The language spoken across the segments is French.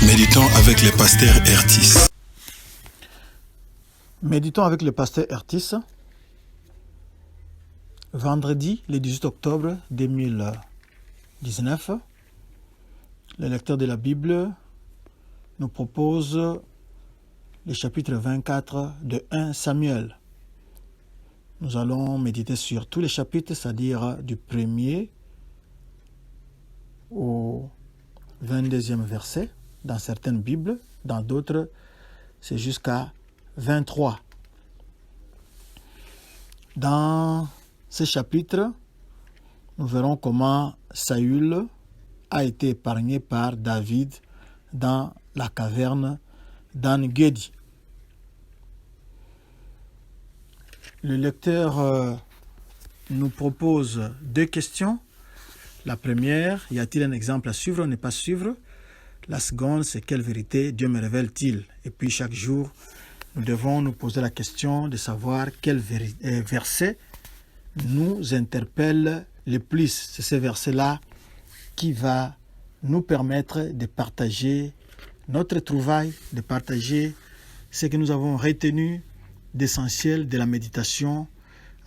Méditons avec le pasteur Ertis. Méditons avec le pasteur Ertis. Vendredi, le 18 octobre 2019, le lecteur de la Bible nous propose le chapitre 24 de 1 Samuel. Nous allons méditer sur tous les chapitres, c'est-à-dire du 1er au 22e verset, dans certaines Bibles, dans d'autres, c'est jusqu'à 23. Dans ce chapitre, nous verrons comment Saül a été épargné par David dans la caverne d'En-Gedi. Le lecteur nous propose deux questions. La première, y a-t-il un exemple à suivre ou ne pas suivre? La seconde, c'est quelle vérité Dieu me révèle-t-il? Et puis chaque jour, nous devons nous poser la question de savoir quel verset nous interpelle le plus. C'est ce verset-là qui va nous permettre de partager notre trouvaille, de partager ce que nous avons retenu d'essentiel de la méditation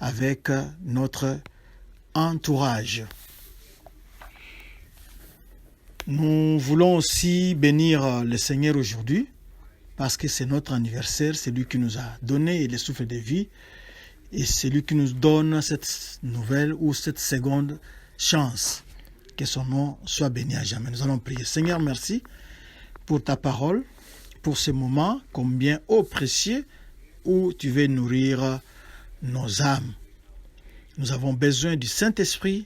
avec notre entourage. Nous voulons aussi bénir le Seigneur aujourd'hui parce que c'est notre anniversaire, c'est lui qui nous a donné le souffle de vie et c'est lui qui nous donne cette nouvelle ou cette seconde chance. Que son nom soit béni à jamais. Nous allons prier. Seigneur, merci pour ta parole, pour ce moment combien précieux où tu veux nourrir nos âmes. Nous avons besoin du Saint-Esprit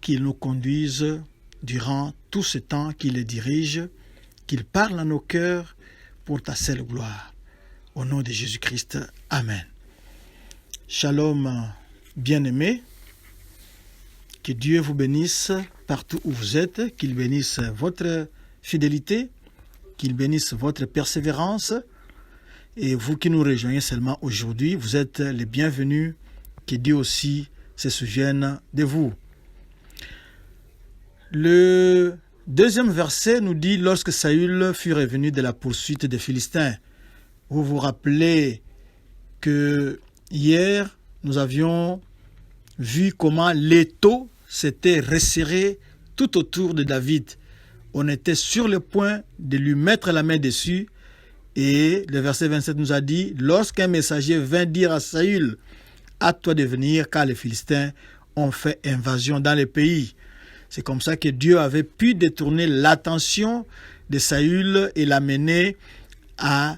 qui nous conduise durant tout ce temps, qui les dirige, qu'il parle à nos cœurs pour ta seule gloire. Au nom de Jésus-Christ, Amen. Shalom, bien-aimés. Que Dieu vous bénisse partout où vous êtes, qu'il bénisse votre fidélité, qu'il bénisse votre persévérance. Et vous qui nous rejoignez seulement aujourd'hui, vous êtes les bienvenus. Que Dieu aussi se souvienne de vous. Le deuxième verset nous dit, lorsque Saül fut revenu de la poursuite des Philistins. Vous vous rappelez que hier, nous avions vu comment l'étau s'était resserré tout autour de David. On était sur le point de lui mettre la main dessus. Et le verset 27 nous a dit, lorsqu'un messager vint dire à Saül, à toi de venir, car les Philistins ont fait invasion dans le pays. C'est comme ça que Dieu avait pu détourner l'attention de Saül et l'amener à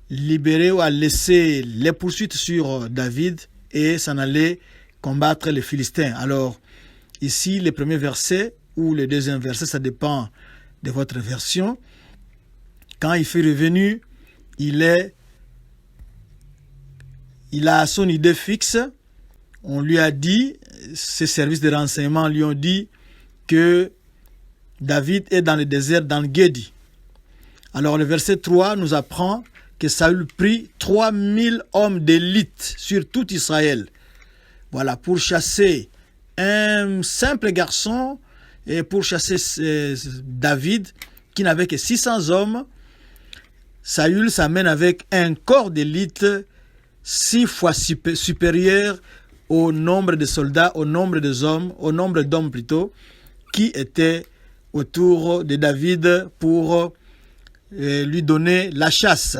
libérer ou à laisser les poursuites sur David et s'en aller combattre les Philistins. Alors, ici, le premier verset ou le deuxième verset, ça dépend de votre version. Quand il fut revenu, il a son idée fixe. On lui a dit, ses services de renseignement lui ont dit que David est dans le désert d'En-Gedi. Alors le verset 3 nous apprend que Saül prit 3000 hommes d'élite sur tout Israël. Voilà, pour chasser un simple garçon et pour chasser David qui n'avait que 600 hommes. Saül s'amène avec un corps d'élite 6 fois supérieur au nombre de soldats, au nombre d'hommes plutôt, qui étaient autour de David pour lui donner la chasse.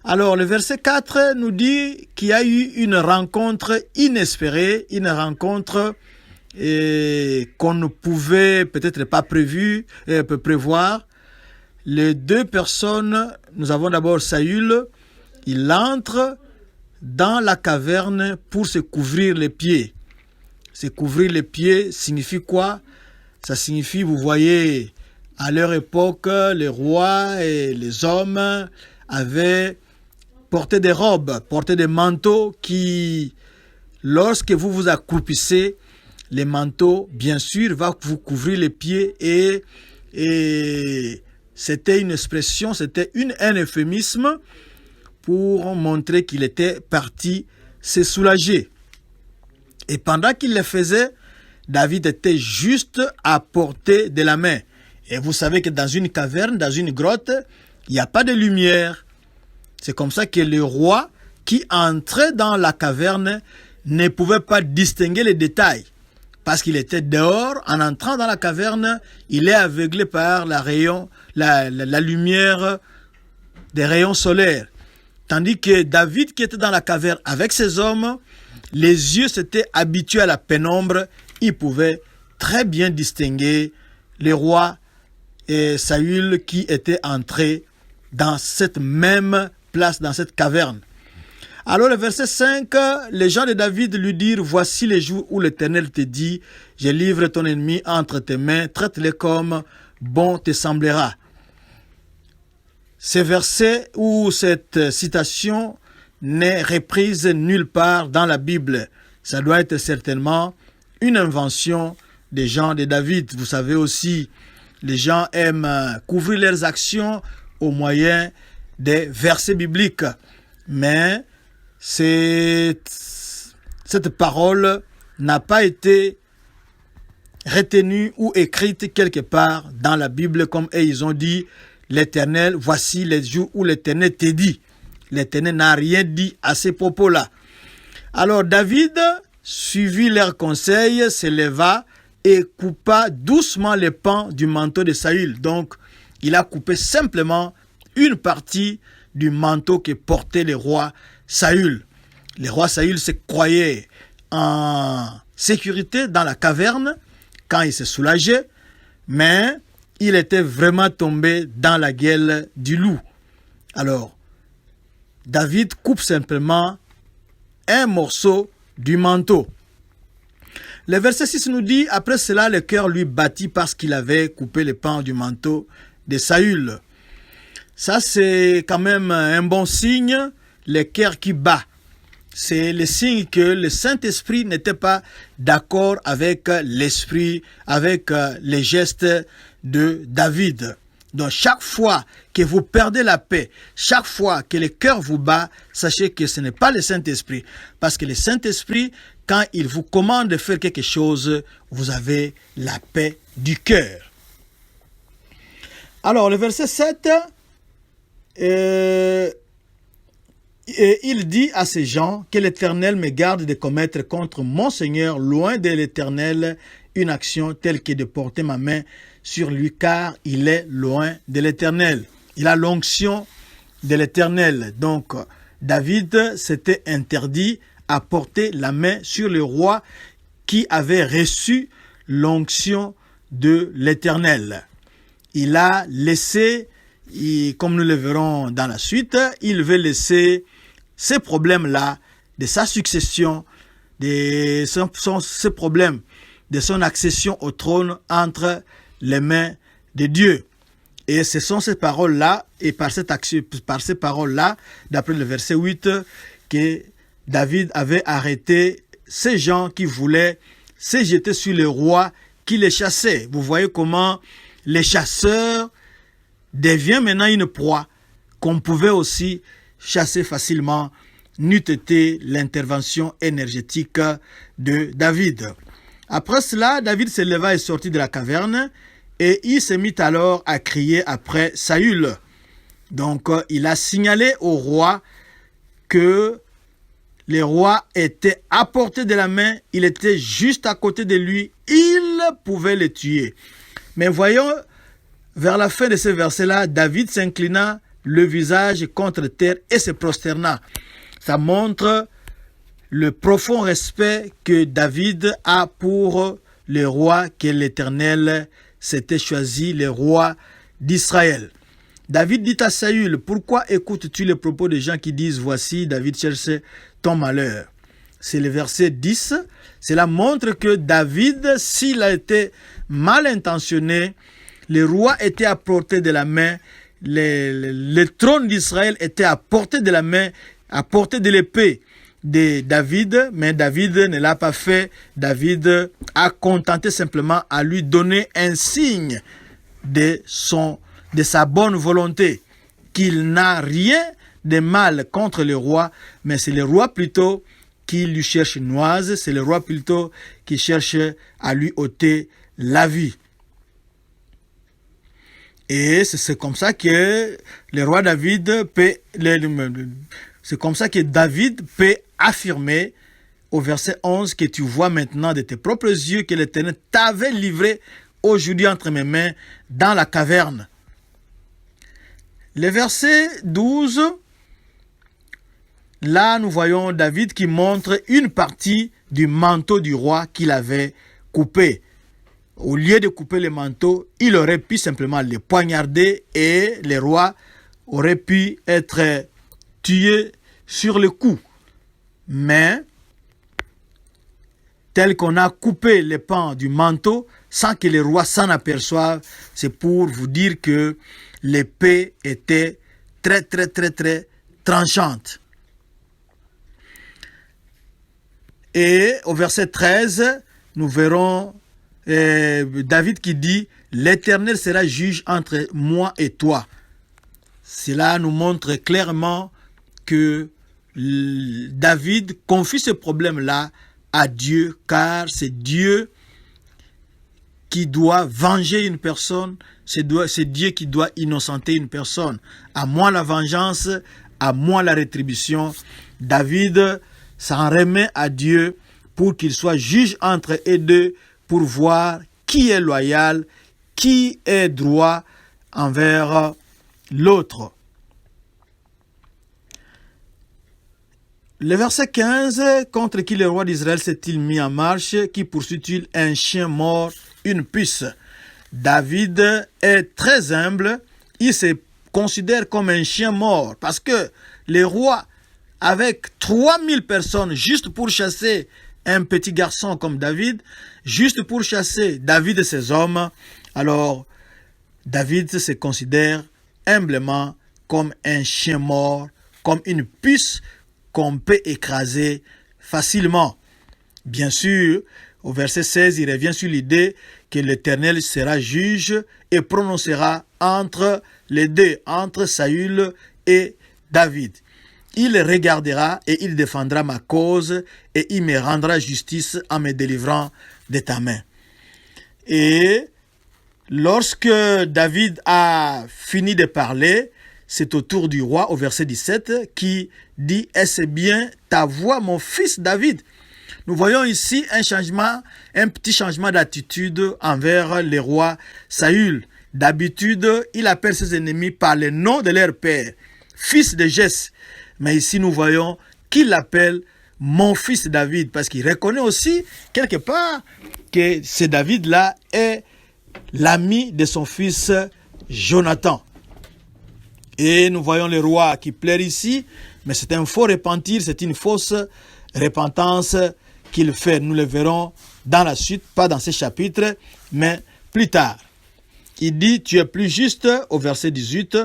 Alors le verset 4 nous dit qu'il y a eu une rencontre inespérée, une rencontre qu'on ne pouvait peut-être pas prévoir. Les deux personnes, nous avons d'abord Saül, il entre dans la caverne pour se couvrir les pieds. Se couvrir les pieds signifie quoi? Ça signifie, vous voyez, à leur époque, les rois et les hommes avaient porté des robes, porté des manteaux qui, lorsque vous vous accroupissez, les manteaux, bien sûr, vont vous couvrir les pieds et c'était une expression, c'était un euphémisme pour montrer qu'il était parti se soulager. Et pendant qu'il le faisait, David était juste à portée de la main. Et vous savez que dans une caverne, dans une grotte, il n'y a pas de lumière. C'est comme ça que le roi qui entrait dans la caverne ne pouvait pas distinguer les détails. Parce qu'il était dehors, en entrant dans la caverne, il est aveuglé par la lumière des rayons solaires. Tandis que David, qui était dans la caverne avec ses hommes, les yeux s'étaient habitués à la pénombre, il pouvait très bien distinguer les rois et Saül qui était entré dans cette même place, dans cette caverne. Alors le verset 5, les gens de David lui dirent, voici les jours où l'Éternel te dit, je livre ton ennemi entre tes mains, traite-les comme bon te semblera. Ces versets ou cette citation n'est reprise nulle part dans la Bible. Ça doit être certainement une invention des gens de David. Vous savez aussi, les gens aiment couvrir leurs actions au moyen des versets bibliques. Mais cette parole n'a pas été retenue ou écrite quelque part dans la Bible comme ils ont dit, l'Éternel, voici les jours où l'Éternel te dit. L'Éternel n'a rien dit à ces propos-là. Alors David suivit leur conseil, se leva et coupa doucement les pans du manteau de Saül. Donc, il a coupé simplement une partie du manteau que portait le roi Saül. Le roi Saül se croyait en sécurité dans la caverne quand il se soulageait, mais il était vraiment tombé dans la gueule du loup. Alors, David coupe simplement un morceau du manteau. Le verset 6 nous dit, après cela, le cœur lui battit parce qu'il avait coupé les pans du manteau de Saül. Ça, c'est quand même un bon signe, le cœur qui bat. C'est le signe que le Saint-Esprit n'était pas d'accord avec l'esprit, avec les gestes de David. Donc chaque fois que vous perdez la paix, chaque fois que le cœur vous bat, sachez que ce n'est pas le Saint-Esprit. Parce que le Saint-Esprit, quand il vous commande de faire quelque chose, vous avez la paix du cœur. Alors le verset 7, et il dit à ces gens que l'Éternel me garde de commettre contre mon Seigneur, loin de l'Éternel, une action telle que de porter ma main sur lui, car il est loin de l'Éternel. Il a l'onction de l'Éternel. Donc, David s'était interdit à porter la main sur le roi qui avait reçu l'onction de l'Éternel. Il a laissé, comme nous le verrons dans la suite, il veut laisser ces problèmes-là de sa succession, ces problèmes de son accession au trône entre les mains de Dieu. Et ce sont ces paroles-là, et par ces paroles-là, d'après le verset 8, que David avait arrêté ces gens qui voulaient se jeter sur le roi qui les chassait. Vous voyez comment les chasseurs deviennent maintenant une proie qu'on pouvait aussi chasser facilement, n'eût été l'intervention énergétique de David. Après cela, David se leva et sortit de la caverne, et il se mit alors à crier après Saül. Donc, il a signalé au roi que le roi était à portée de la main, il était juste à côté de lui, il pouvait le tuer. Mais voyons, vers la fin de ce verset-là, David s'inclina le visage contre terre et se prosterna. Ça montre le profond respect que David a pour le roi que l'Éternel s'était choisi, le roi d'Israël. David dit à Saül, pourquoi écoutes-tu les propos des gens qui disent, voici, David cherche ton malheur? C'est le verset 10. Cela montre que David, s'il a été mal intentionné, le roi était à portée de la main, le trône d'Israël était à portée de la main, à portée de l'épée de David, mais David ne l'a pas fait. David a contenté simplement à lui donner un signe de sa bonne volonté, qu'il n'a rien de mal contre le roi, mais c'est le roi plutôt qui lui cherche noise, c'est le roi plutôt qui cherche à lui ôter la vie. Et c'est comme ça que le roi David peut, c'est comme ça que David peut affirmer au verset 11 que tu vois maintenant de tes propres yeux que l'Éternel t'avait livré aujourd'hui entre mes mains dans la caverne. Le verset 12, là nous voyons David qui montre une partie du manteau du roi qu'il avait coupé. Au lieu de couper le manteau, il aurait pu simplement le poignarder et le roi aurait pu être tué sur le coup. Mais, tel qu'on a coupé les pans du manteau sans que le roi s'en aperçoive, c'est pour vous dire que l'épée était très tranchante. Et au verset 13, nous verrons David qui dit « L'Éternel sera juge entre moi et toi ». Cela nous montre clairement que David confie ce problème-là à Dieu, car c'est Dieu qui doit venger une personne, c'est Dieu qui doit innocenter une personne. À moi la vengeance, à moi la rétribution. David s'en remet à Dieu pour qu'il soit juge entre eux deux, pour voir qui est loyal, qui est droit envers l'autre. Le verset 15, contre qui le roi d'Israël s'est-il mis en marche, qui poursuit-il un chien mort, une puce? David est très humble, il se considère comme un chien mort, parce que le roi, avec 3000 personnes, juste pour chasser un petit garçon comme David, juste pour chasser David et ses hommes, alors David se considère humblement comme un chien mort, comme une puce qu'on peut écraser facilement. Bien sûr, au verset 16, il revient sur l'idée que l'Éternel sera juge et prononcera entre les deux, entre Saül et David. Il regardera et il défendra ma cause et il me rendra justice en me délivrant de ta main. Et lorsque David a fini de parler, c'est au tour du roi, au verset 17, qui dit « Est-ce bien ta voix, mon fils David ?» Nous voyons ici un petit changement d'attitude envers le roi Saül. D'habitude, il appelle ses ennemis par le nom de leur père, fils de Jesse. Mais ici, nous voyons qu'il l'appelle mon fils David, parce qu'il reconnaît aussi, quelque part, que ce David-là est l'ami de son fils Jonathan. Et nous voyons le roi qui pleure ici, mais c'est un faux repentir, c'est une fausse repentance qu'il fait. Nous le verrons dans la suite, pas dans ce chapitre, mais plus tard. Il dit, tu es plus juste, au verset 18,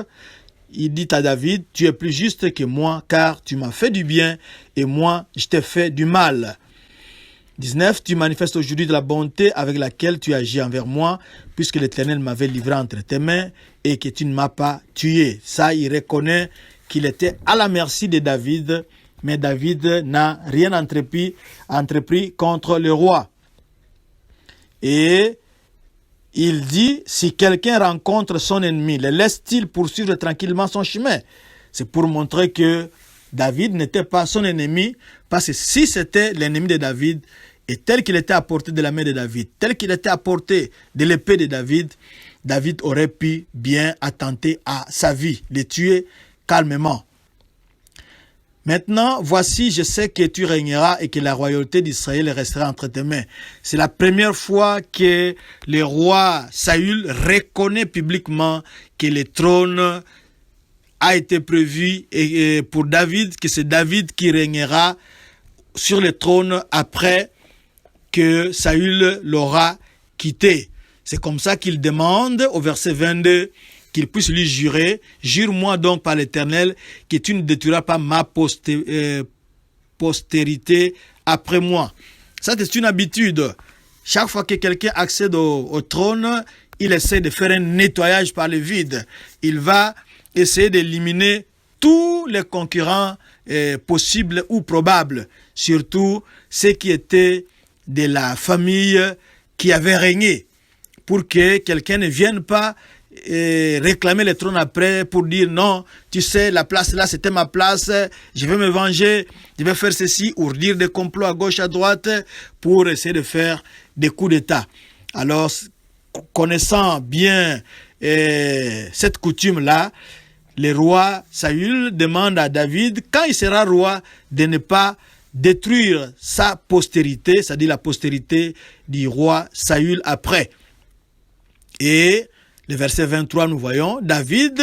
il dit à David, tu es plus juste que moi, car tu m'as fait du bien, et moi, je t'ai fait du mal. 19, tu manifestes aujourd'hui de la bonté avec laquelle tu agis envers moi, puisque l'Éternel m'avait livré entre tes mains, et que tu ne m'as pas tué. Ça, il reconnaît qu'il était à la merci de David, mais David n'a rien entrepris contre le roi. Et il dit, si quelqu'un rencontre son ennemi, le laisse-t-il poursuivre tranquillement son chemin? C'est pour montrer que David n'était pas son ennemi, parce que si c'était l'ennemi de David, et tel qu'il était à portée de la main de David, tel qu'il était à portée de l'épée de David, David aurait pu bien attenter à sa vie, le tuer calmement. Maintenant, voici, je sais que tu régneras et que la royauté d'Israël restera entre tes mains. C'est la première fois que le roi Saül reconnaît publiquement que le trône a été prévu et pour David, que c'est David qui régnera sur le trône après que Saül l'aura quitté. C'est comme ça qu'il demande au verset 22 qu'il puisse lui jurer, jure-moi donc par l'Éternel que tu ne détruiras pas ma postérité après moi. Ça, c'est une habitude. Chaque fois que quelqu'un accède au trône, il essaie de faire un nettoyage par le vide. Il va essayer d'éliminer tous les concurrents possibles ou probables, surtout ceux qui étaient de la famille qui avait régné, pour que quelqu'un ne vienne pas réclamer le trône après pour dire non, tu sais, la place là, c'était ma place, je vais me venger, je vais faire ceci, ou dire des complots à gauche, à droite, pour essayer de faire des coups d'État. Alors, connaissant bien cette coutume-là, le roi Saül demande à David, quand il sera roi, de ne pas détruire sa postérité, c'est-à-dire la postérité du roi Saül après. Et le verset 23, nous voyons David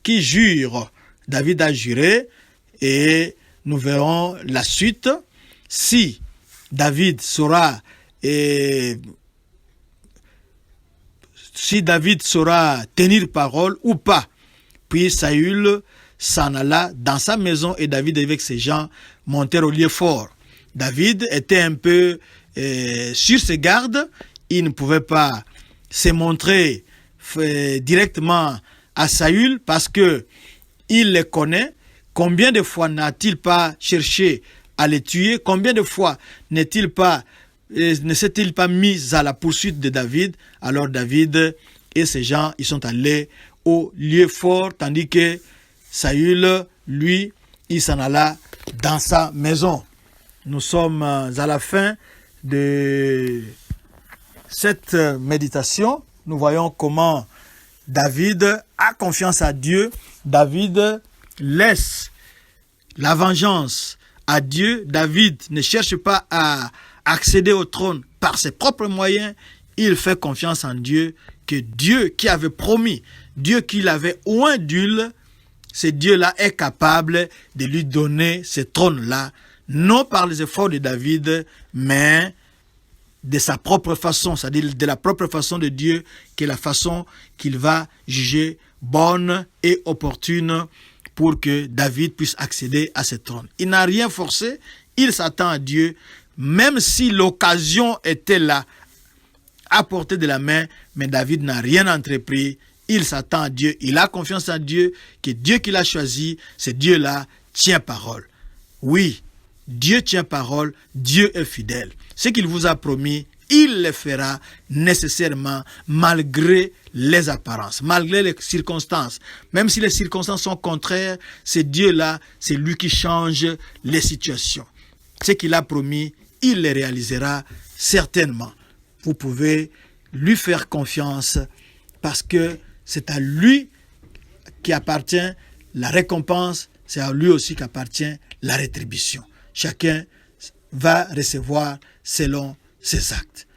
qui jure. David a juré et nous verrons la suite. Si David saura tenir parole ou pas. Puis Saül s'en alla dans sa maison et David avec ses gens montèrent au lieu fort. David était un peu sur ses gardes. Il ne pouvait pas se montrer directement à Saül parce que il le connaît. Combien de fois n'a-t-il pas cherché à le tuer? Combien de fois ne s'est-il pas mis à la poursuite de David? Alors David et ses gens, ils sont allés au lieu fort, tandis que Saül, lui, il s'en alla dans sa maison. Nous sommes à la fin de cette méditation. Nous voyons comment David a confiance à Dieu. David laisse la vengeance à Dieu. David ne cherche pas à accéder au trône par ses propres moyens. Il fait confiance en Dieu, que Dieu qui avait promis, Dieu qui l'avait oint d'huile, ce Dieu-là est capable de lui donner ce trône-là, non par les efforts de David, mais de sa propre façon, c'est-à-dire de la propre façon de Dieu, qui est la façon qu'il va juger bonne et opportune pour que David puisse accéder à ce trône. Il n'a rien forcé, il s'attend à Dieu, même si l'occasion était là, à portée de la main, mais David n'a rien entrepris. Il s'attend à Dieu, il a confiance en Dieu, que Dieu qu'il a choisi, ce Dieu-là tient parole. Oui, Dieu tient parole, Dieu est fidèle. Ce qu'il vous a promis, il le fera nécessairement malgré les apparences, malgré les circonstances. Même si les circonstances sont contraires, c'est Dieu-là, c'est lui qui change les situations. Ce qu'il a promis, il le réalisera certainement. Vous pouvez lui faire confiance parce que c'est à lui qui appartient la récompense, c'est à lui aussi qu'appartient la rétribution. Chacun va recevoir selon ses actes.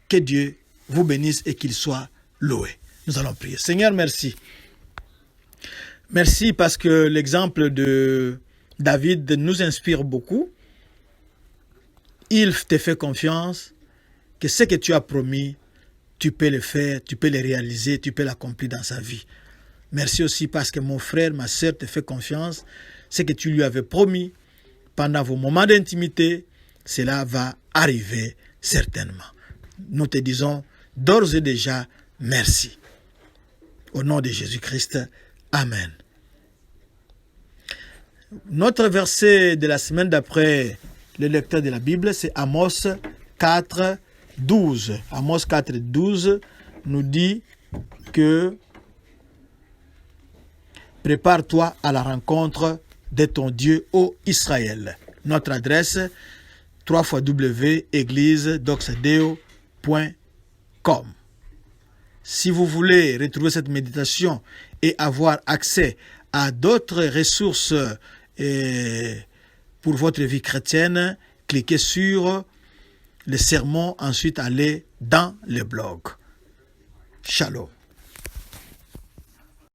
Que Dieu vous bénisse et qu'il soit loué. Nous allons prier. Seigneur, merci. Merci parce que l'exemple de David nous inspire beaucoup. Il te fait confiance que ce que tu as promis, tu peux le faire, tu peux le réaliser, tu peux l'accomplir dans sa vie. Merci aussi parce que mon frère, ma sœur te fait confiance. Ce que tu lui avais promis pendant vos moments d'intimité, cela va arriver certainement. Nous te disons d'ores et déjà merci. Au nom de Jésus-Christ, Amen. Notre verset de la semaine d'après le lecteur de la Bible, c'est Amos 4, 12. Amos 4, 12 nous dit que prépare-toi à la rencontre de ton Dieu, ô Israël. Notre adresse, www.église-doxadeo.com. Si vous voulez retrouver cette méditation et avoir accès à d'autres ressources pour votre vie chrétienne, cliquez sur le sermon, ensuite allez dans le blog. Shalom.